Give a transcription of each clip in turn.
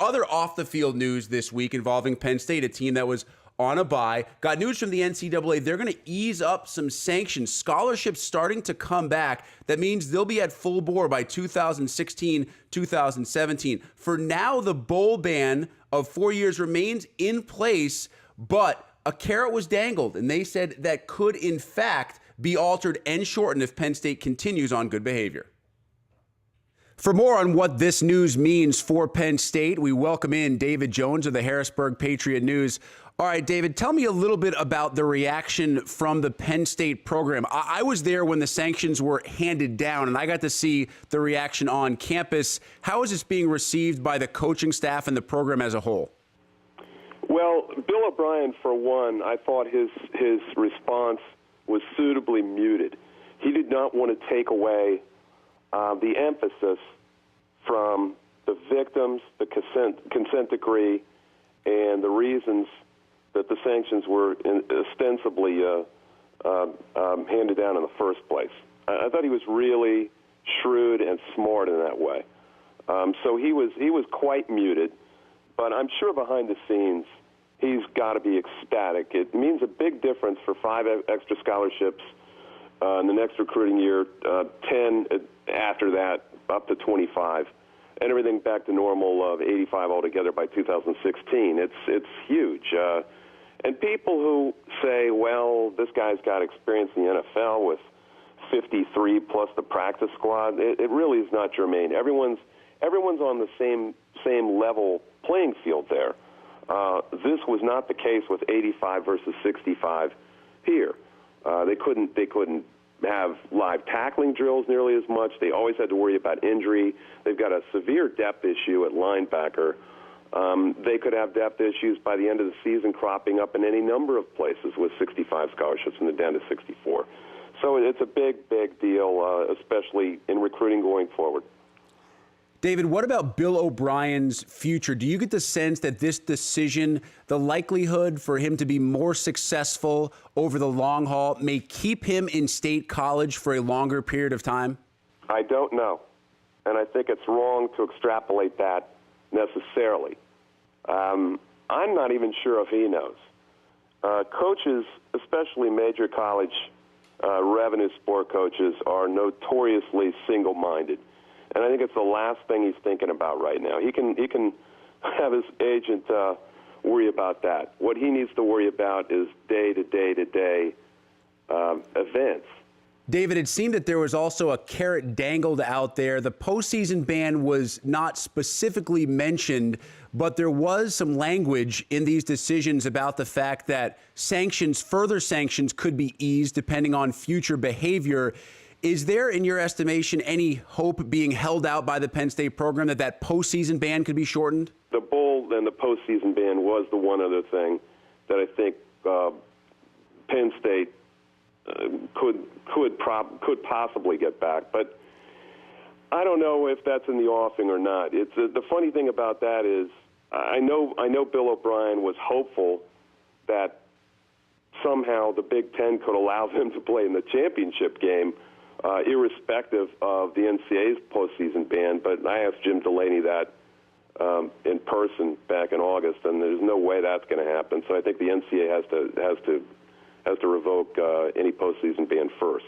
other off-the-field news this week involving Penn State, a team that was on a bye. Got news from the NCAA. They're going to ease up some sanctions. Scholarships starting to come back. That means they'll be at full bore by 2016, 2017. For now, the bowl ban of 4 years remains in place, but a carrot was dangled, and they said that could, in fact, be altered and shortened if Penn State continues on good behavior. For more on what this news means for Penn State, we welcome in David Jones of the Harrisburg Patriot-News. All right, David, tell me a little bit about the reaction from the Penn State program. I was there when the sanctions were handed down, and I got to see the reaction on campus. How is this being received by the coaching staff and the program as a whole? Well, Bill O'Brien, for one, I thought his response was suitably muted. He did not want to take away the emphasis from the victims, the consent decree, and the reasons that the sanctions were ostensibly handed down in the first place. I thought he was really shrewd and smart in that way. So he was quite muted, but I'm sure behind the scenes he's got to be ecstatic. It means a big difference for 5 extra scholarships in the next recruiting year, 10 after that, up to 25, and everything back to normal of 85 altogether by 2016. It's huge. And people who say, well, this guy's got experience in the NFL with 53 plus the practice squad, it really is not germane. Everyone's on the same level playing field there. This was not the case with 85 versus 65 here. They couldn't have live tackling drills nearly as much. They always had to worry about injury. They've got a severe depth issue at linebacker. They could have depth issues by the end of the season cropping up in any number of places with 65 scholarships and they're down to 64. So it's a big, big deal, especially in recruiting going forward. David, what about Bill O'Brien's future? Do you get the sense that this decision, the likelihood for him to be more successful over the long haul, may keep him in State College for a longer period of time? I don't know. And I think it's wrong to extrapolate that necessarily. I'm not even sure if he knows. Coaches, especially major college revenue sport coaches, are notoriously single-minded. And I think it's the last thing he's thinking about right now. He can have his agent worry about that. What he needs to worry about is day-to-day events. David, it seemed that there was also a carrot dangled out there. The postseason ban was not specifically mentioned, but there was some language in these decisions about the fact that further sanctions could be eased depending on future behavior. Is there, in your estimation, any hope being held out by the Penn State program that postseason ban could be shortened? The bowl and the postseason ban was the one other thing that I think Penn State could possibly get back. But I don't know if that's in the offing or not. It's the funny thing about that is I know Bill O'Brien was hopeful that somehow the Big Ten could allow them to play in the championship game, irrespective of the NCAA's postseason ban. But I asked Jim Delaney that in person back in August, and there's no way that's going to happen. So I think the NCAA has to revoke any postseason ban first.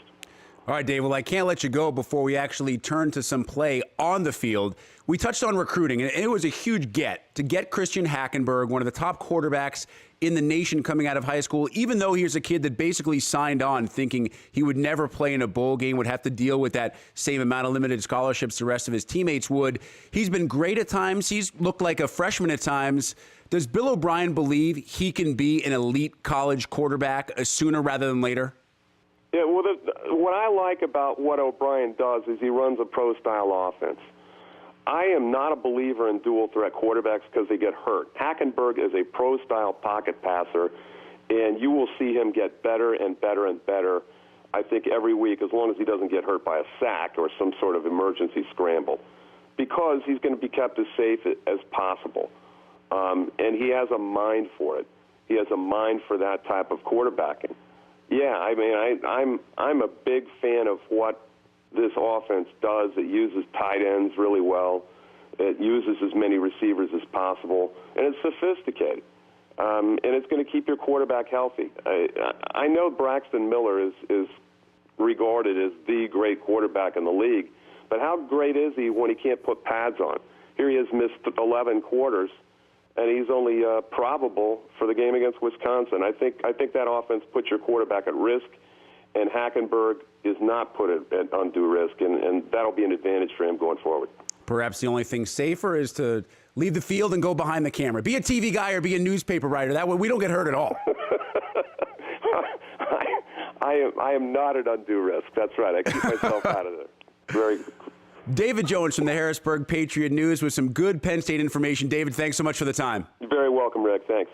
All right, Dave. Well, I can't let you go before we actually turn to some play on the field. We touched on recruiting, and it was a huge to get Christian Hackenberg, one of the top quarterbacks in the nation coming out of high school, even though he was a kid that basically signed on thinking he would never play in a bowl game, would have to deal with that same amount of limited scholarships the rest of his teammates would. He's been great at times. He's looked like a freshman at times. Does Bill O'Brien believe he can be an elite college quarterback sooner rather than later? Yeah, well, what I like about what O'Brien does is he runs a pro-style offense. I am not a believer in dual-threat quarterbacks because they get hurt. Hackenberg is a pro-style pocket passer, and you will see him get better and better and better, I think, every week, as long as he doesn't get hurt by a sack or some sort of emergency scramble, because he's going to be kept as safe as possible. And he has a mind for it. He has a mind for that type of quarterbacking. Yeah, I mean, I'm a big fan of what this offense does. It uses tight ends really well. It uses as many receivers as possible, and it's sophisticated. And it's going to keep your quarterback healthy. I know Braxton Miller is regarded as the great quarterback in the league, but how great is he when he can't put pads on? Here he has missed 11 quarters, and he's only probable for the game against Wisconsin. I think that offense puts your quarterback at risk, and Hackenberg is not put at undue risk, and that'll be an advantage for him going forward. Perhaps the only thing safer is to leave the field and go behind the camera. Be a TV guy or be a newspaper writer. That way we don't get hurt at all. I am not at undue risk. That's right. I keep myself out of there. Very. David Jones from the Harrisburg Patriot-News with some good Penn State information. David, thanks so much for the time. You're very welcome, Rick. Thanks.